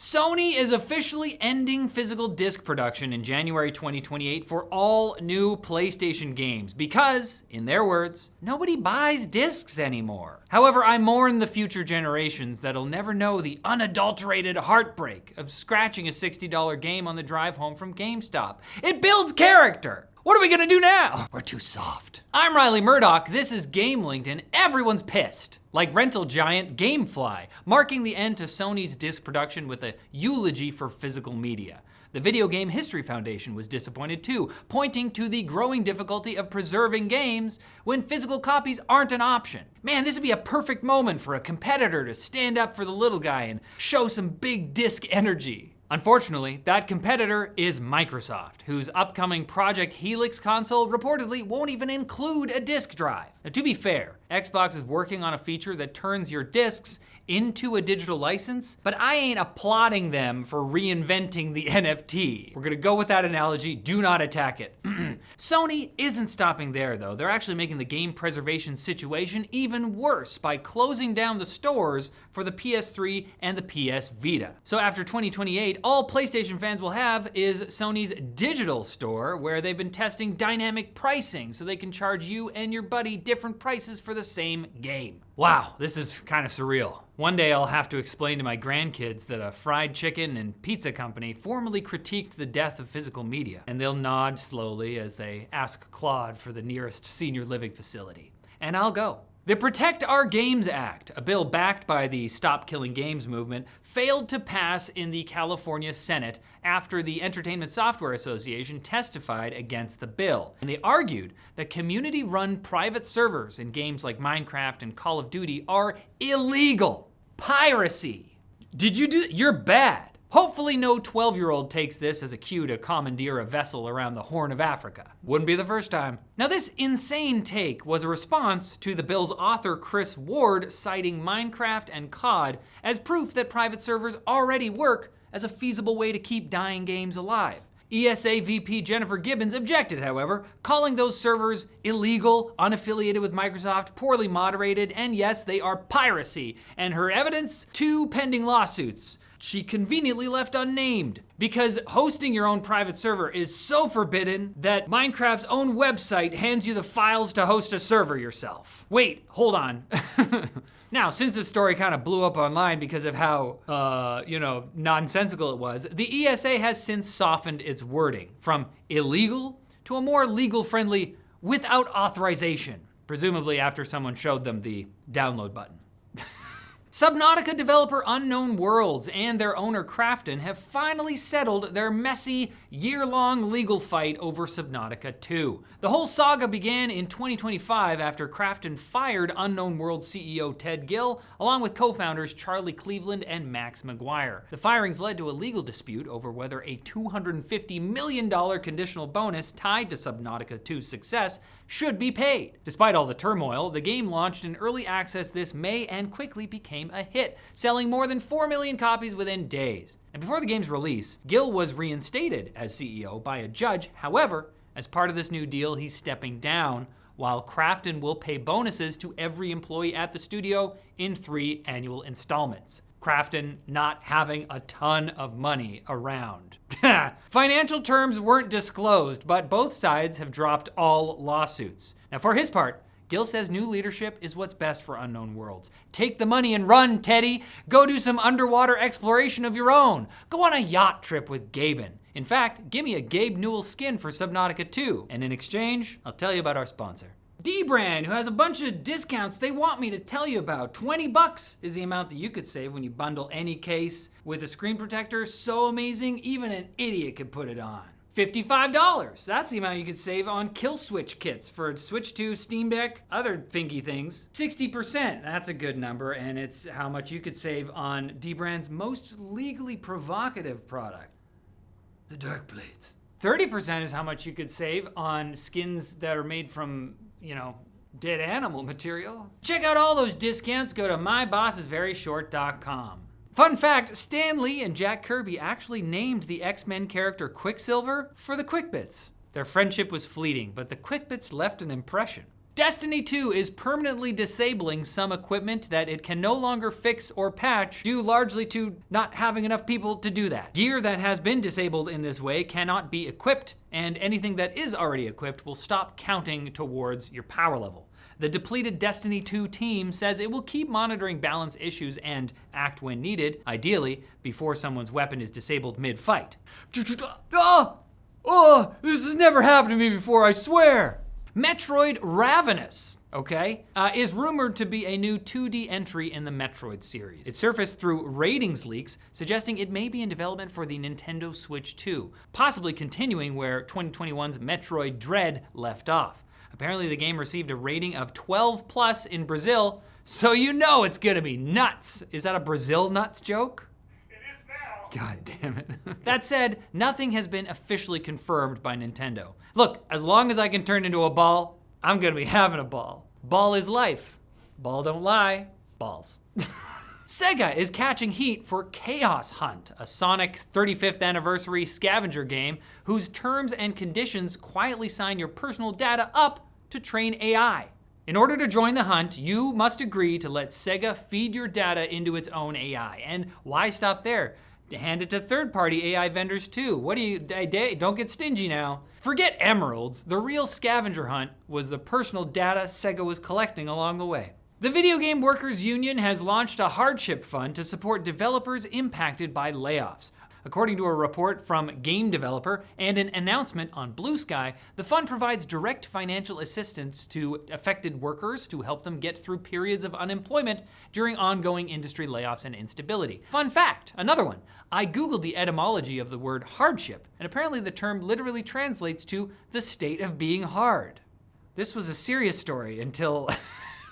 Sony is officially ending physical disc production in January 2028 for all new PlayStation games because, in their words, nobody buys discs anymore. However, I mourn the future generations that'll never know the unadulterated heartbreak of scratching a $60 game on the drive home from GameStop. It builds character! What are we gonna do now? We're too soft. I'm Riley Murdoch, this is GameLinked, and everyone's pissed. Like rental giant GameFly, marking the end to Sony's disc production with a eulogy for physical media. The Video Game History Foundation was disappointed too, pointing to the growing difficulty of preserving games when physical copies aren't an option. Man, this would be a perfect moment for a competitor to stand up for the little guy and show some big disc energy. Unfortunately, that competitor is Microsoft, whose upcoming Project Helix console reportedly won't even include a disk drive. Now, to be fair, Xbox is working on a feature that turns your discs into a digital license, but I ain't applauding them for reinventing the NFT. We're gonna go with that analogy, do not attack it. Sony isn't stopping there though. They're actually making the game preservation situation even worse by closing down the stores for the PS3 and the PS Vita. So after 2028, all PlayStation fans will have is Sony's digital store, where they've been testing dynamic pricing so they can charge you and your buddy different prices for the same game. Wow, this is kind of surreal. One day I'll have to explain to my grandkids that a fried chicken and pizza company formally critiqued the death of physical media, and they'll nod slowly as they ask Claude for the nearest senior living facility. And I'll go. The Protect Our Games Act, a bill backed by the Stop Killing Games movement, failed to pass in the California Senate after the Entertainment Software Association testified against the bill. And they argued that community-run private servers in games like Minecraft and Call of Duty are illegal. Piracy. Did you do that? You're bad. Hopefully no 12-year-old takes this as a cue to commandeer a vessel around the Horn of Africa. Wouldn't be the first time. Now this insane take was a response to the bill's author Chris Ward citing Minecraft and COD as proof that private servers already work as a feasible way to keep dying games alive. ESA VP Jennifer Gibbons objected, however, calling those servers illegal, unaffiliated with Microsoft, poorly moderated, and yes, they are piracy. And her evidence? 2 pending lawsuits. She conveniently left unnamed because hosting your own private server is so forbidden that Minecraft's own website hands you the files to host a server yourself. Wait, hold on. Now, since the story kind of blew up online because of how, nonsensical it was, the ESA has since softened its wording from illegal to a more legal-friendly without authorization, presumably after someone showed them the download button. Subnautica developer Unknown Worlds and their owner Krafton have finally settled their messy, year-long legal fight over Subnautica 2. The whole saga began in 2025 after Krafton fired Unknown Worlds CEO Ted Gill, along with co-founders Charlie Cleveland and Max McGuire. The firings led to a legal dispute over whether a $250 million conditional bonus tied to Subnautica 2's success should be paid. Despite all the turmoil, the game launched in early access this May and quickly became a hit, selling more than 4 million copies within days. And before the game's release, Gill was reinstated as CEO by a judge. However, as part of this new deal, he's stepping down, while Krafton will pay bonuses to every employee at the studio in 3 annual installments. Krafton not having a ton of money around. Financial terms weren't disclosed, but both sides have dropped all lawsuits. Now, for his part, Gill says new leadership is what's best for Unknown Worlds. Take the money and run, Teddy. Go do some underwater exploration of your own. Go on a yacht trip with Gaben. In fact, give me a Gabe Newell skin for Subnautica 2. And in exchange, I'll tell you about our sponsor. D-Brand, who has a bunch of discounts they want me to tell you about. $20 is the amount that you could save when you bundle any case with a screen protector. So amazing, even an idiot could put it on. $55, that's the amount you could save on kill switch kits for Switch 2, Steam Deck, other thingy things. 60%, that's a good number, and it's how much you could save on D-Brand's most legally provocative product, the Dark Blades. 30% is how much you could save on skins that are made from, dead animal material. Check out all those discounts, go to mybossisveryshort.com. Fun fact, Stan Lee and Jack Kirby actually named the X-Men character Quicksilver for the Quick Bits. Their friendship was fleeting, but the Quick Bits left an impression. Destiny 2 is permanently disabling some equipment that it can no longer fix or patch, due largely to not having enough people to do that. Gear that has been disabled in this way cannot be equipped, and anything that is already equipped will stop counting towards your power level. The depleted Destiny 2 team says it will keep monitoring balance issues and act when needed, ideally before someone's weapon is disabled mid-fight. Oh, this has never happened to me before, I swear. Metroid Ravenous, is rumored to be a new 2D entry in the Metroid series. It surfaced through ratings leaks, suggesting it may be in development for the Nintendo Switch 2, possibly continuing where 2021's Metroid Dread left off. Apparently the game received a rating of 12+ in Brazil, so you know it's gonna be nuts. Is that a Brazil nuts joke? It is now. God damn it. That said, nothing has been officially confirmed by Nintendo. Look, as long as I can turn into a ball, I'm gonna be having a ball. Ball is life. Ball don't lie. Balls. Sega is catching heat for Chaos Hunt, a Sonic 35th anniversary scavenger game whose terms and conditions quietly sign your personal data up to train AI. In order to join the hunt, you must agree to let Sega feed your data into its own AI. And why stop there? Hand it to third-party AI vendors too. Don't get stingy now. Forget emeralds. The real scavenger hunt was the personal data Sega was collecting along the way. The Video Game Workers Union has launched a hardship fund to support developers impacted by layoffs. According to a report from Game Developer and an announcement on Blue Sky, the fund provides direct financial assistance to affected workers to help them get through periods of unemployment during ongoing industry layoffs and instability. Fun fact, another one. I Googled the etymology of the word hardship, and apparently the term literally translates to the state of being hard. This was a serious story until...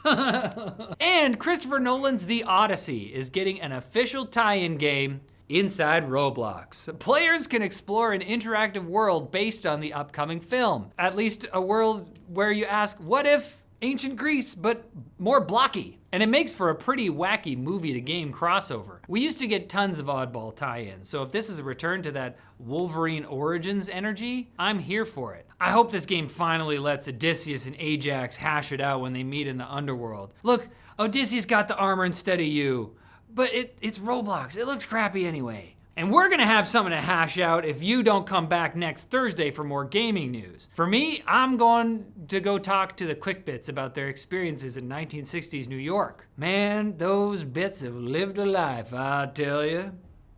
And Christopher Nolan's The Odyssey is getting an official tie-in game inside Roblox. Players can explore an interactive world based on the upcoming film. At least a world where you ask, what if ancient Greece, but more blocky? And it makes for a pretty wacky movie to game crossover. We used to get tons of oddball tie-ins, so if this is a return to that Wolverine Origins energy, I'm here for it. I hope this game finally lets Odysseus and Ajax hash it out when they meet in the underworld. Look, Odysseus got the armor instead of you, but it's Roblox, it looks crappy anyway. And we're gonna have something to hash out if you don't come back next Thursday for more gaming news. For me, I'm going to go talk to the Quick Bits about their experiences in 1960s New York. Man, those bits have lived a life, I'll tell you.